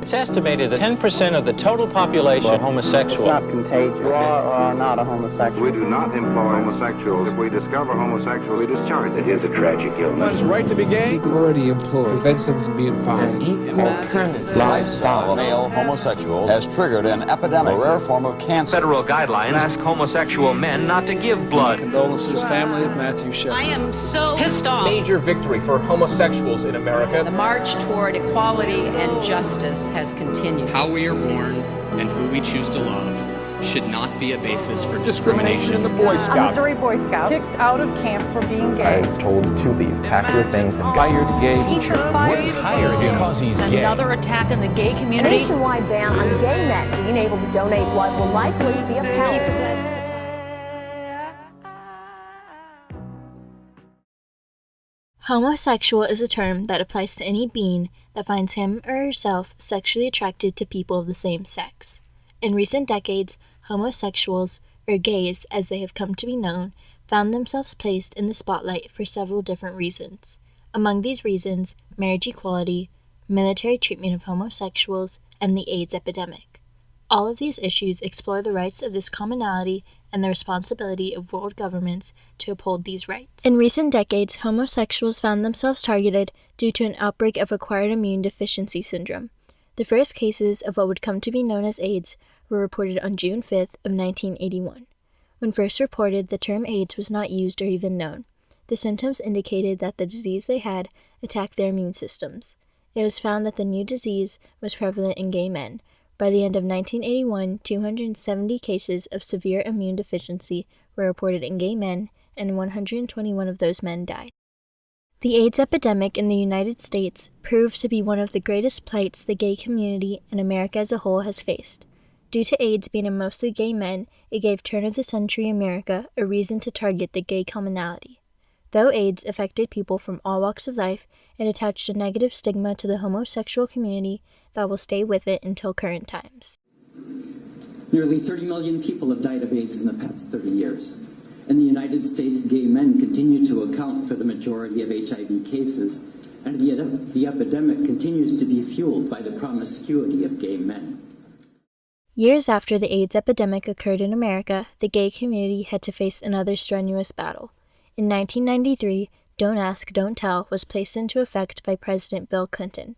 It's estimated that 10% of the total population are homosexual. It's not contagious. You are or are not a homosexual. We do not employ homosexuals. If we discover homosexuals, we discharge them. It is a tragic illness. One's right to be gay. People already employed prevents them from being fired. An alternative lifestyle of male homosexuals has triggered an epidemic, a rare form of cancer. Federal guidelines ask homosexual men not to give blood. Condolences, family of Matthew Shepard. I am so pissed off. Major victory for homosexuals in America. The march toward equality and justice has continued. How we are born and who we choose to love should not be a basis for discrimination. In the Boy Scouts. A Missouri Boy Scout kicked out of camp for being gay. I was told to leave, pack your things, and fired gay. Teacher fired hired him because he's gay. Another attack in the gay community. A nationwide ban on gay men being able to donate blood will likely be upheld. Homosexual is a term that applies to any being that finds him or herself sexually attracted to people of the same sex. In recent decades, homosexuals, or gays as they have come to be known, found themselves placed in the spotlight for several different reasons. Among these reasons, marriage equality, military treatment of homosexuals, and the AIDS epidemic. All of these issues explore the rights of this commonality and the responsibility of world governments to uphold these rights. In recent decades, homosexuals found themselves targeted due to an outbreak of acquired immune deficiency syndrome. The first cases of what would come to be known as AIDS were reported on June 5th of 1981. When first reported, the term AIDS was not used or even known. The symptoms indicated that the disease they had attacked their immune systems. It was found that the new disease was prevalent in gay men. By the end of 1981, 270 cases of severe immune deficiency were reported in gay men, and 121 of those men died. The AIDS epidemic in the United States proved to be one of the greatest plights the gay community and America as a whole has faced. Due to AIDS being in mostly gay men, it gave turn-of-the-century America a reason to target the gay commonality. Though AIDS affected people from all walks of life, it attached a negative stigma to the homosexual community that will stay with it until current times. Nearly 30 million people have died of AIDS in the past 30 years. In the United States, gay men continue to account for the majority of HIV cases, and the epidemic continues to be fueled by the promiscuity of gay men. Years after the AIDS epidemic occurred in America, the gay community had to face another strenuous battle. In 1993, Don't Ask, Don't Tell was placed into effect by President Bill Clinton.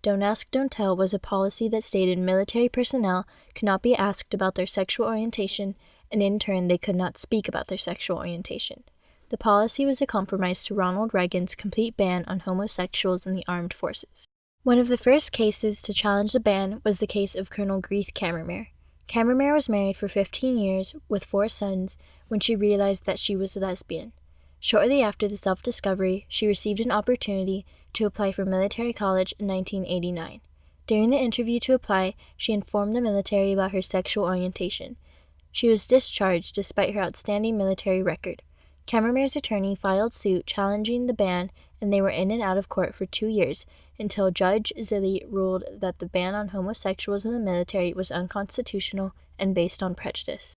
Don't Ask, Don't Tell was a policy that stated military personnel could not be asked about their sexual orientation, and in turn they could not speak about their sexual orientation. The policy was a compromise to Ronald Reagan's complete ban on homosexuals in the armed forces. One of the first cases to challenge the ban was the case of Colonel Greeth Cammermere. Cammermere was married for 15 years with 4 sons when she realized that she was a lesbian. Shortly after the self-discovery, she received an opportunity to apply for military college in 1989. During the interview to apply, she informed the military about her sexual orientation. She was discharged despite her outstanding military record. Cammermere's attorney filed suit challenging the ban, and they were in and out of court for 2 years until Judge Zille ruled that the ban on homosexuals in the military was unconstitutional and based on prejudice.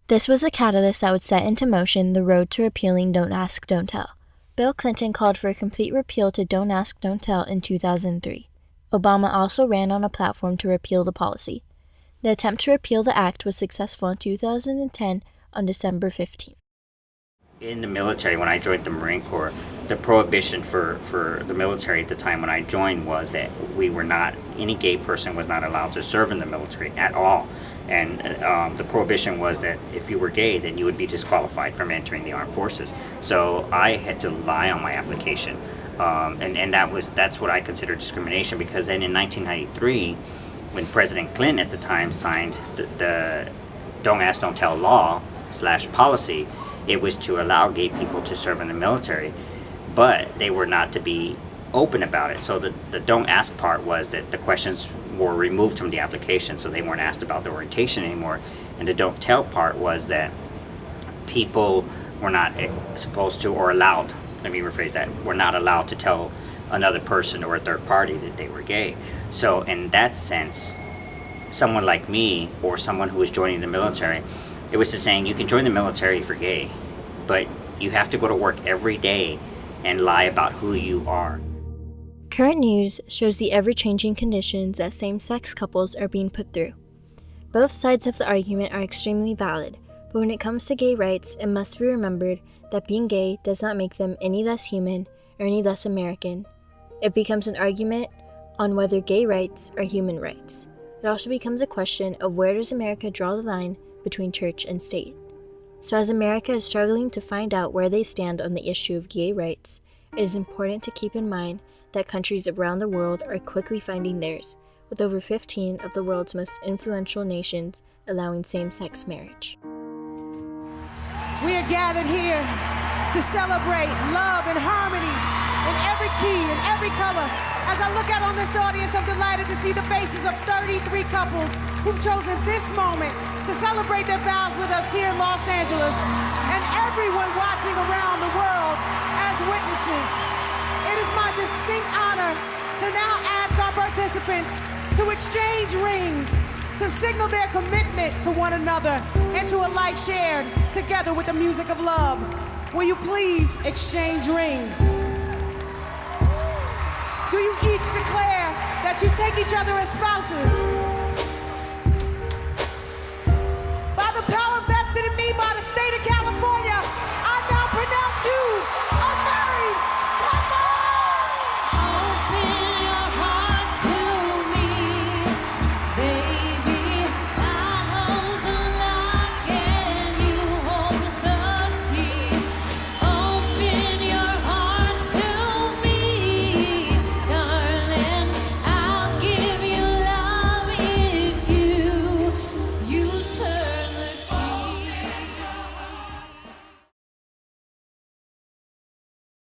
This was a catalyst that would set into motion the road to repealing Don't Ask, Don't Tell. Bill Clinton called for a complete repeal to Don't Ask, Don't Tell in 2003. Obama also ran on a platform to repeal the policy. The attempt to repeal the act was successful in 2010 on December 15th. In the military, when I joined the Marine Corps, the prohibition for the military at the time when I joined was that any gay person was not allowed to serve in the military at all. And the prohibition was that if you were gay, then you would be disqualified from entering the armed forces. So I had to lie on my application, and that's what I consider discrimination. Because then in 1993, when President Clinton at the time signed the Don't Ask, Don't Tell law / policy, it was to allow gay people to serve in the military, but they were not to be open about it. So the don't ask part was that the questions were removed from the application, so they weren't asked about their orientation anymore. And the don't tell part was that people were not supposed to, or allowed, let me rephrase that, were not allowed to tell another person or a third party that they were gay. So in that sense, someone like me or someone who was joining the military, it was just saying you can join the military if you're gay, but you have to go to work every day and lie about who you are. Current news shows the ever-changing conditions that same-sex couples are being put through. Both sides of the argument are extremely valid, but when it comes to gay rights, it must be remembered that being gay does not make them any less human or any less American. It becomes an argument on whether gay rights are human rights. It also becomes a question of where does America draw the line between church and state. So as America is struggling to find out where they stand on the issue of gay rights, it is important to keep in mind that countries around the world are quickly finding theirs, with over 15 of the world's most influential nations allowing same-sex marriage. We are gathered here to celebrate love and harmony in every key, in every color. As I look out on this audience, I'm delighted to see the faces of 33 couples who've chosen this moment to celebrate their vows with us here in Los Angeles, and everyone watching around the world as witnesses. It is my distinct honor to now ask our participants to exchange rings to signal their commitment to one another and to a life shared together with the music of love. Will you please exchange rings? Do you each declare that you take each other as spouses? By the power vested in me by the state of California,